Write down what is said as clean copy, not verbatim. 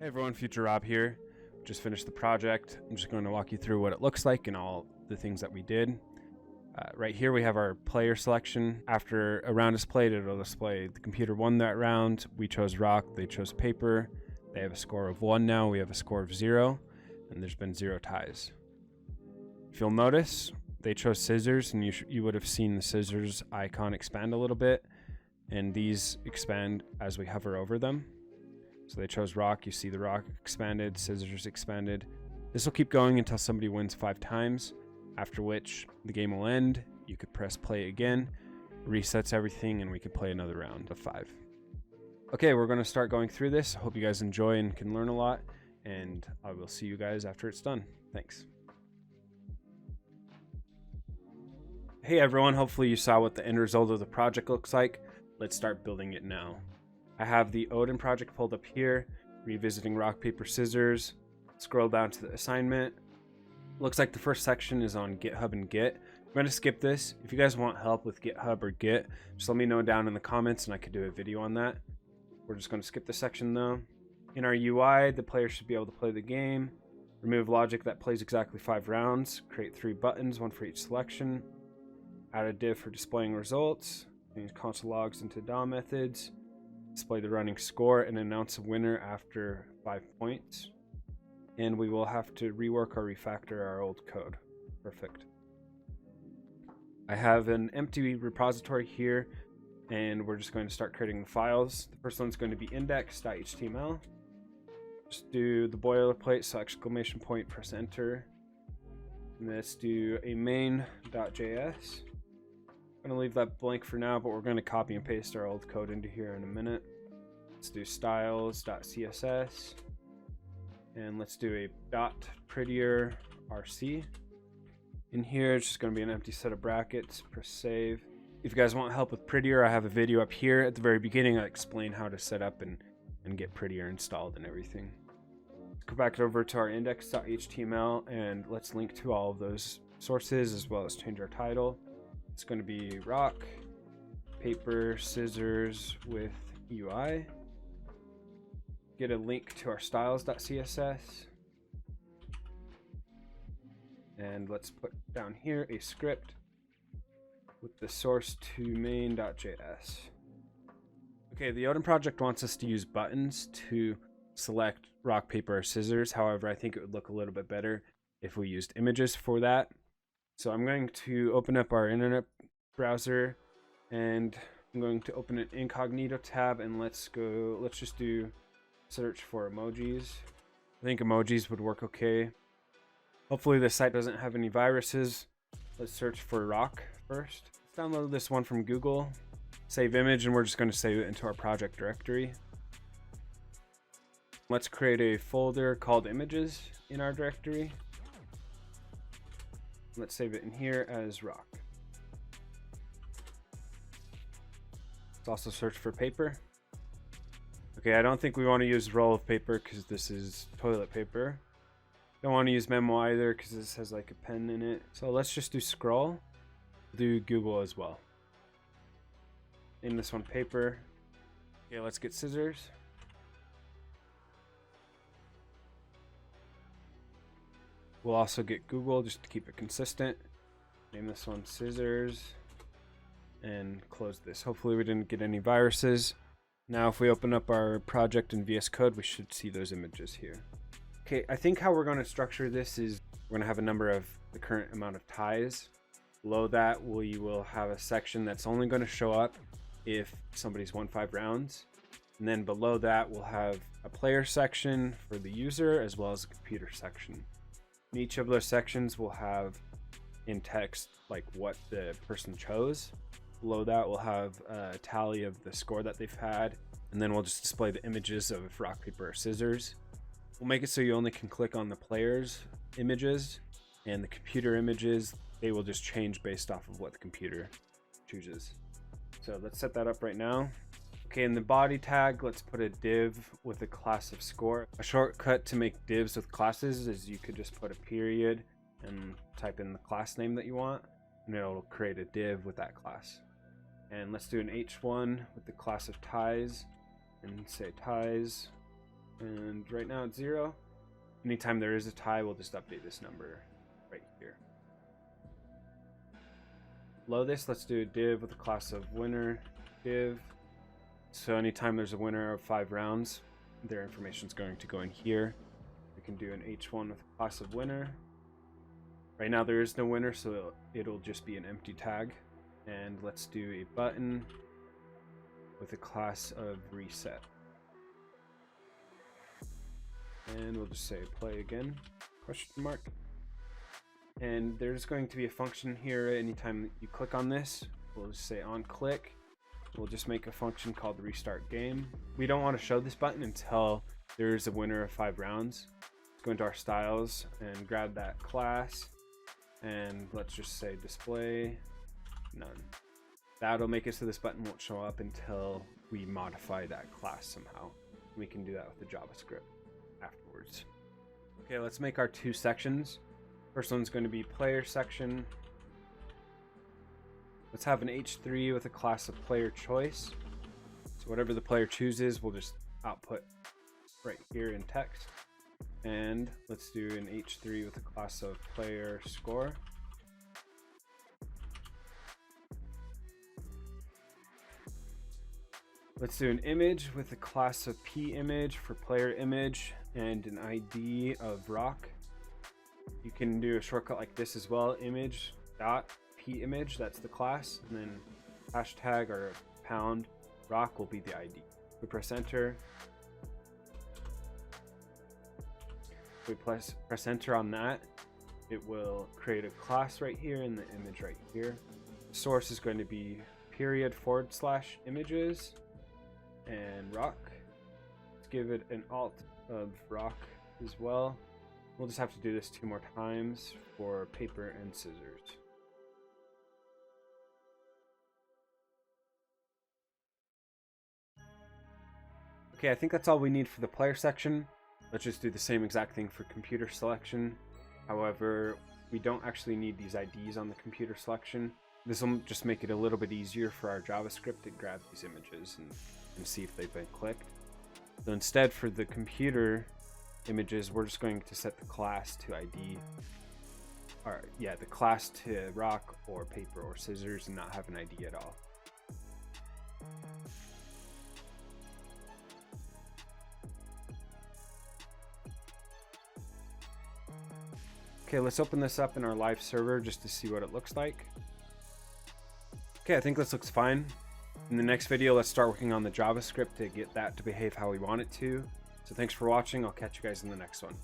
Hey everyone, Future Rob here. Just finished the project. I'm just going to walk you through what it looks like and all the things that we did. Right here we have our player selection. After a round is played, it'll display the computer won that round. We chose rock, they chose paper. They have a score of 1 now, we have a score of 0, and there's been 0 ties. If you'll notice, they chose scissors, and you would have seen the scissors icon expand a little bit, and these expand as we hover over them. So they chose rock, you see the rock expanded, scissors expanded. This will keep going until somebody wins 5 times, after which the game will end. You could press play again, resets everything, and we could play another round of 5. Okay, we're going to start going through this. Hope you guys enjoy and can learn a lot, and I will see you guys after it's done. Thanks. Hey everyone, hopefully you saw what the end result of the project looks like. Let's start building it now. I have the Odin project pulled up here, revisiting rock, paper, scissors. Scroll down to the assignment. Looks like the first section is on GitHub and Git. I'm going to skip this. If you guys want help with GitHub or Git, just let me know down in the comments and I could do a video on that. We're just going to skip this section though. In our UI, the player should be able to play the game. Remove logic that plays exactly 5 rounds. Create 3 buttons, 1 for each selection. Add a div for displaying results. Change console logs into DOM methods. Display the running score and announce a winner after 5 points. And we will have to rework or refactor our old code. Perfect. I have an empty repository here, and we're just going to start creating the files. The first one's going to be index.html. Just do the boilerplate, so exclamation point, press enter. And let's do a main.js. I'm going to leave that blank for now, but we're going to copy and paste our old code into here in a minute. Let's do styles.css. And let's do a .prettier rc. In here, it's just going to be an empty set of brackets. Press save. If you guys want help with Prettier, I have a video up here. At the very beginning, I explain how to set up and get Prettier installed and everything. Let's go back over to our index.html, and let's link to all of those sources, as well as change our title. It's going to be rock, paper, scissors with UI. Get a link to our styles.css. And let's put down here a script with the source to main.js. Okay, the Odin project wants us to use buttons to select rock, paper, or scissors. However, I think it would look a little bit better if we used images for that. So I'm going to open up our internet browser, and I'm going to open an incognito tab, and let's just do search for emojis. I think emojis would work okay. Hopefully this site doesn't have any viruses. Let's search for rock first. Let's download this one from Google. Save image, and we're just going to save it into our project directory. Let's create a folder called images in our directory. Let's save it in here as rock. Let's also search for paper. Okay, I don't think we want to use roll of paper because this is toilet paper. Don't want to use memo either because this has like a pen in it. So let's just do scroll. Do Google as well. Name this one paper. Okay, let's get scissors. We'll also get Google just to keep it consistent. Name this one scissors and close this. Hopefully we didn't get any viruses. Now if we open up our project in VS Code, we should see those images here. Okay, I think how we're going to structure this is we're going to have a number of the current amount of ties. Below that, we will have a section that's only going to show up if somebody's won 5 rounds. And then below that, we'll have a player section for the user as well as a computer section. In each of those sections will have in text like what the person chose. Below that we'll have a tally of the score that they've had, and then we'll just display the images of rock, paper, or scissors. We'll make it so you only can click on the player's images, and the computer images, they will just change based off of what the computer chooses. So let's set that up right now. Okay, in the body tag, let's put a div with a class of score. A shortcut to make divs with classes is you could just put a period and type in the class name that you want, and it'll create a div with that class. And let's do an H1 with the class of ties, and say ties And right now it's 0. Anytime there is a tie, we'll just update this number right here. Below this, let's do a div with a class of winner div. So anytime there's a winner of 5 rounds, their information is going to go in here. We can do an h1 with a class of winner. Right now there is no winner, so it'll just be an empty tag. And let's do a button with a class of reset. And we'll just say play again, question mark. And there's going to be a function here anytime you click on this. We'll just say on click. We'll just make a function called restart game. We don't want to show this button until there's a winner of 5 rounds. Let's go into our styles and grab that class. And let's just say display none. That'll make it so this button won't show up until we modify that class somehow. We can do that with the JavaScript afterwards. Okay, let's make our 2 sections. First one's going to be player section. Let's have an h3 with a class of player choice. So whatever the player chooses, we'll just output right here in text. And let's do an h3 with a class of player score. Let's do an image with a class of pImage for player image and an ID of rock. You can do a shortcut like this as well, image dot pImage, that's the class, and then hashtag or pound rock will be the ID. We press enter. If we press enter on that, it will create a class right here and the image right here. The source is going to be /images and rock. Let's give it an alt of rock as well. We'll just have to do this 2 more times for paper and scissors. Okay, I think that's all we need for the player section. Let's just do the same exact thing for computer selection. However, we don't actually need these IDs on the computer selection. This will just make it a little bit easier for our JavaScript to grab these images and see if they've been clicked. So instead, for the computer images, we're just going to set the class to ID, or yeah, the class to rock or paper or scissors, and not have an ID at all. Okay, let's open this up in our live server just to see what it looks like. Okay, I think this looks fine. In the next video, let's start working on the JavaScript to get that to behave how we want it to. So thanks for watching. I'll catch you guys in the next one.